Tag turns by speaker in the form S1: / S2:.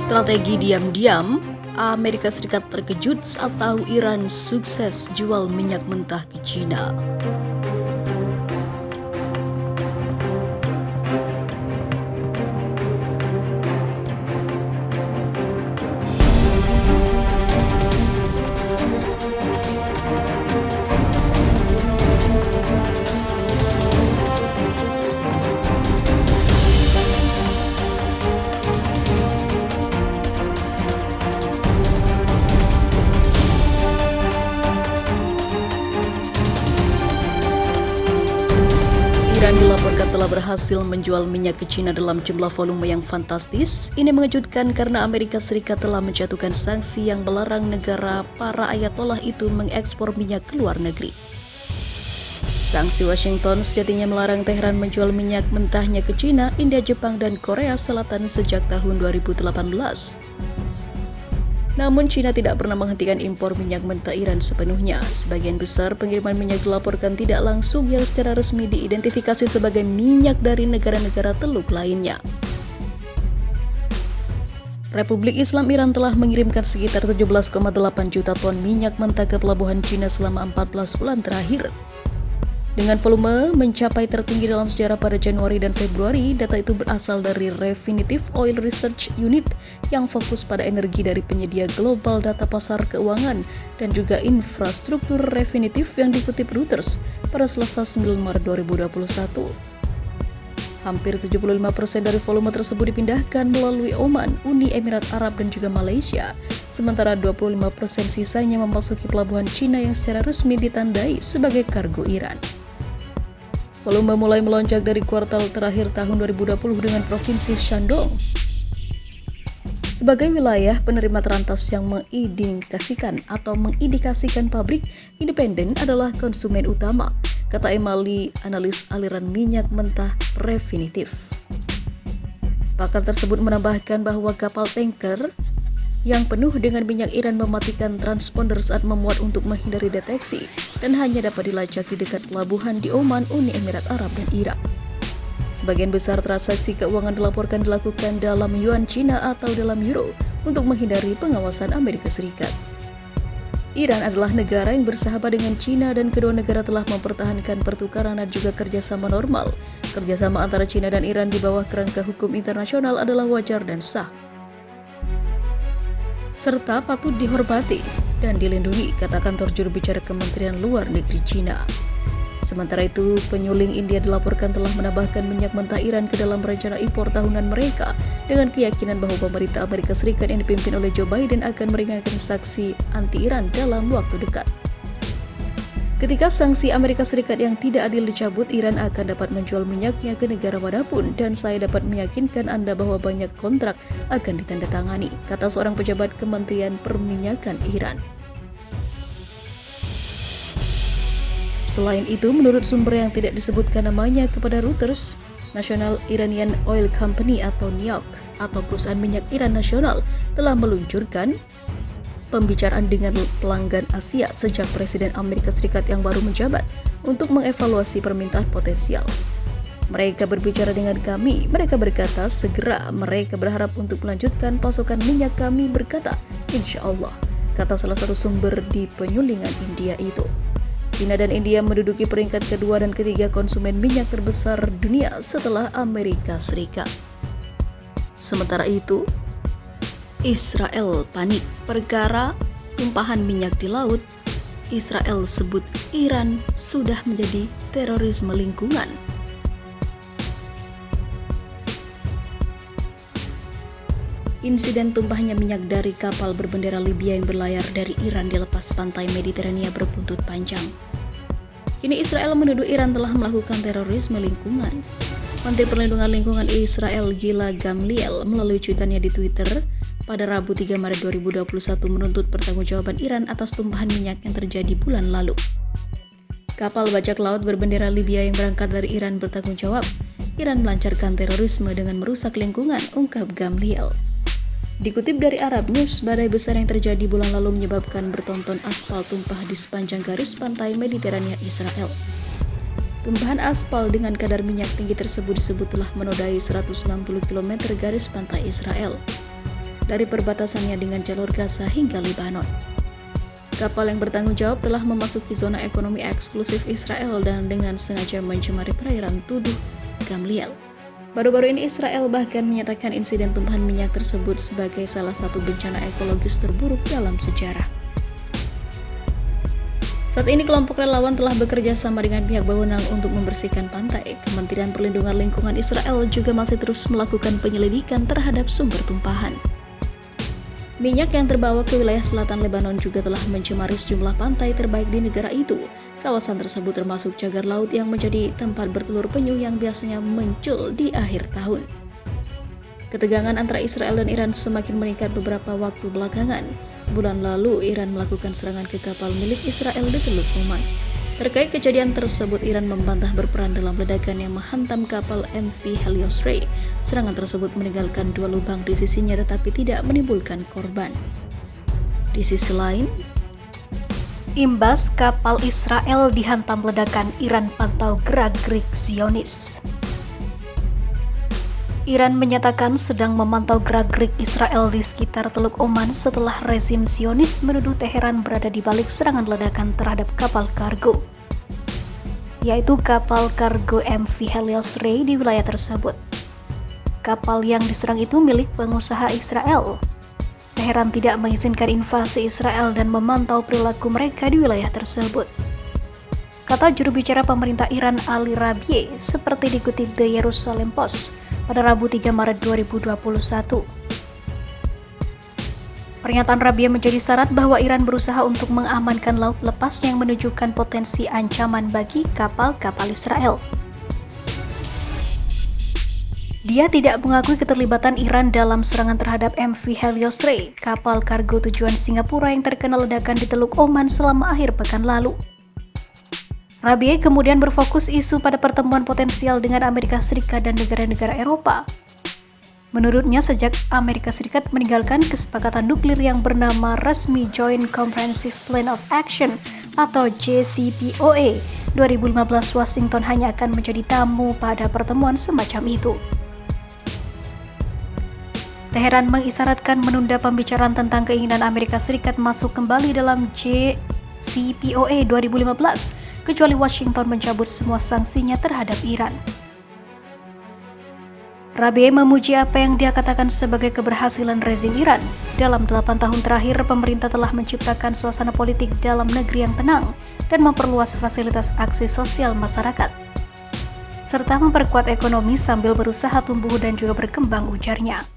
S1: Strategi diam-diam, Amerika Serikat terkejut saat tahu Iran sukses jual minyak mentah ke China. Iran dilaporkan telah berhasil menjual minyak ke China dalam jumlah volume yang fantastis. Ini mengejutkan karena Amerika Serikat telah menjatuhkan sanksi yang melarang negara para ayatollah itu mengekspor minyak ke luar negeri. Sanksi Washington sejatinya melarang Teheran menjual minyak mentahnya ke China, India, Jepang, dan Korea Selatan sejak tahun 2018. Namun China tidak pernah menghentikan impor minyak mentah Iran sepenuhnya. Sebagian besar pengiriman minyak dilaporkan tidak langsung yang secara resmi diidentifikasi sebagai minyak dari negara-negara Teluk lainnya. Republik Islam Iran telah mengirimkan sekitar 17,8 juta ton minyak mentah ke pelabuhan China selama 14 bulan terakhir. Dengan volume mencapai tertinggi dalam sejarah pada Januari dan Februari, data itu berasal dari Refinitiv Oil Research Unit yang fokus pada energi dari penyedia global data pasar keuangan dan juga infrastruktur Refinitiv yang dikutip Reuters pada Selasa 9 Maret 2021. Hampir 75% dari volume tersebut dipindahkan melalui Oman, Uni Emirat Arab, dan juga Malaysia. Sementara 25% sisanya memasuki pelabuhan China yang secara resmi ditandai sebagai kargo Iran. Volume mulai melonjak dari kuartal terakhir tahun 2020 dengan provinsi Shandong sebagai wilayah penerima terantas yang mengindikasikan pabrik independen adalah konsumen utama, kata Emali, analis aliran minyak mentah Refinitiv. Pakar tersebut menambahkan bahwa kapal tanker yang penuh dengan minyak Iran mematikan transponder saat memuat untuk menghindari deteksi dan hanya dapat dilacak di dekat pelabuhan di Oman, Uni Emirat Arab, dan Irak. Sebagian besar transaksi keuangan dilaporkan dilakukan dalam yuan Cina atau dalam euro untuk menghindari pengawasan Amerika Serikat. Iran adalah negara yang bersahabat dengan Cina dan kedua negara telah mempertahankan pertukaran dan juga kerjasama normal. Kerjasama antara Cina dan Iran di bawah kerangka hukum internasional adalah wajar dan sah, serta patut dihormati dan dilindungi, kata kantor juru bicara Kementerian Luar Negeri China. Sementara itu, penyuling India dilaporkan telah menambahkan minyak mentah Iran ke dalam rencana impor tahunan mereka dengan keyakinan bahwa pemerintah Amerika Serikat yang dipimpin oleh Joe Biden akan meringankan sanksi anti-Iran dalam waktu dekat. Ketika sanksi Amerika Serikat yang tidak adil dicabut, Iran akan dapat menjual minyaknya ke negara manapun, dan saya dapat meyakinkan Anda bahwa banyak kontrak akan ditandatangani, kata seorang pejabat Kementerian Perminyakan Iran. Selain itu, menurut sumber yang tidak disebutkan namanya kepada Reuters, National Iranian Oil Company atau NIOC atau perusahaan minyak Iran nasional telah meluncurkan pembicaraan dengan pelanggan Asia sejak Presiden Amerika Serikat yang baru menjabat untuk mengevaluasi permintaan potensial. Mereka berbicara dengan kami, mereka berkata segera mereka berharap untuk melanjutkan pasokan minyak kami, berkata, insya Allah, kata salah satu sumber di penyulingan India itu. China dan India menduduki peringkat kedua dan ketiga konsumen minyak terbesar dunia setelah Amerika Serikat. Sementara itu, Israel panik perkara tumpahan minyak di laut. Israel sebut Iran sudah menjadi terorisme lingkungan. Insiden tumpahnya minyak dari kapal berbendera Libya yang berlayar dari Iran di lepas pantai Mediterania berbuntut panjang. Kini Israel menuduh Iran telah melakukan terorisme lingkungan. Menteri Perlindungan Lingkungan Israel Gila Gamliel melalui cuitannya di Twitter pada Rabu 3 Maret 2021 menuntut pertanggungjawaban Iran atas tumpahan minyak yang terjadi bulan lalu. Kapal bajak laut berbendera Libya yang berangkat dari Iran bertanggung jawab. Iran melancarkan terorisme dengan merusak lingkungan, ungkap Gamliel. Dikutip dari Arab News, badai besar yang terjadi bulan lalu menyebabkan bertonton aspal tumpah di sepanjang garis pantai Mediterania Israel. Tumpahan aspal dengan kadar minyak tinggi tersebut disebut telah menodai 160 km garis pantai Israel. dari perbatasannya dengan jalur Gaza hingga Lebanon. Kapal yang bertanggung jawab telah memasuki zona ekonomi eksklusif Israel dan dengan sengaja mencemari perairan Tuduh Gamliel. Baru-baru ini Israel bahkan menyatakan insiden tumpahan minyak tersebut sebagai salah satu bencana ekologis terburuk dalam sejarah. Saat ini kelompok relawan telah bekerja sama dengan pihak berwenang untuk membersihkan pantai. Kementerian Perlindungan Lingkungan Israel juga masih terus melakukan penyelidikan terhadap sumber tumpahan. Minyak yang terbawa ke wilayah selatan Lebanon juga telah mencemari sejumlah pantai terbaik di negara itu. Kawasan tersebut termasuk cagar laut yang menjadi tempat bertelur penyu yang biasanya muncul di akhir tahun. Ketegangan antara Israel dan Iran semakin meningkat beberapa waktu belakangan. Bulan lalu, Iran melakukan serangan ke kapal milik Israel di Teluk Oman. Terkait kejadian tersebut, Iran membantah berperan dalam ledakan yang menghantam kapal MV Helios Rey. Serangan tersebut meninggalkan 2 lubang di sisinya tetapi tidak menimbulkan korban. Di sisi lain, imbas kapal Israel dihantam ledakan, Iran pantau gerak-gerik Zionis. Iran menyatakan sedang memantau gerak-gerik Israel di sekitar Teluk Oman setelah rezim Zionis menuduh Teheran berada di balik serangan ledakan terhadap kapal kargo, yaitu kapal kargo MV Helios Rey di wilayah tersebut. Kapal yang diserang itu milik pengusaha Israel. Teheran tidak mengizinkan invasi Israel dan memantau perilaku mereka di wilayah tersebut, kata juru bicara pemerintah Iran Ali Rabieh, seperti dikutip The Jerusalem Post pada Rabu 3 Maret 2021. Pernyataan Rabieh menjadi syarat bahwa Iran berusaha untuk mengamankan laut lepas yang menunjukkan potensi ancaman bagi kapal-kapal Israel. Dia tidak mengakui keterlibatan Iran dalam serangan terhadap MV Helios Rey, kapal kargo tujuan Singapura yang terkena ledakan di Teluk Oman selama akhir pekan lalu. Rabieh kemudian berfokus isu pada pertemuan potensial dengan Amerika Serikat dan negara-negara Eropa. Menurutnya, sejak Amerika Serikat meninggalkan kesepakatan nuklir yang bernama resmi Joint Comprehensive Plan of Action atau JCPOA 2015, Washington hanya akan menjadi tamu pada pertemuan semacam itu. Teheran mengisyaratkan menunda pembicaraan tentang keinginan Amerika Serikat masuk kembali dalam JCPOA 2015, kecuali Washington mencabut semua sanksinya terhadap Iran. Rabieh memuji apa yang dia katakan sebagai keberhasilan rezim Iran. Dalam 8 tahun terakhir, pemerintah telah menciptakan suasana politik dalam negeri yang tenang dan memperluas fasilitas aksi sosial masyarakat, serta memperkuat ekonomi sambil berusaha tumbuh dan juga berkembang, ujarnya.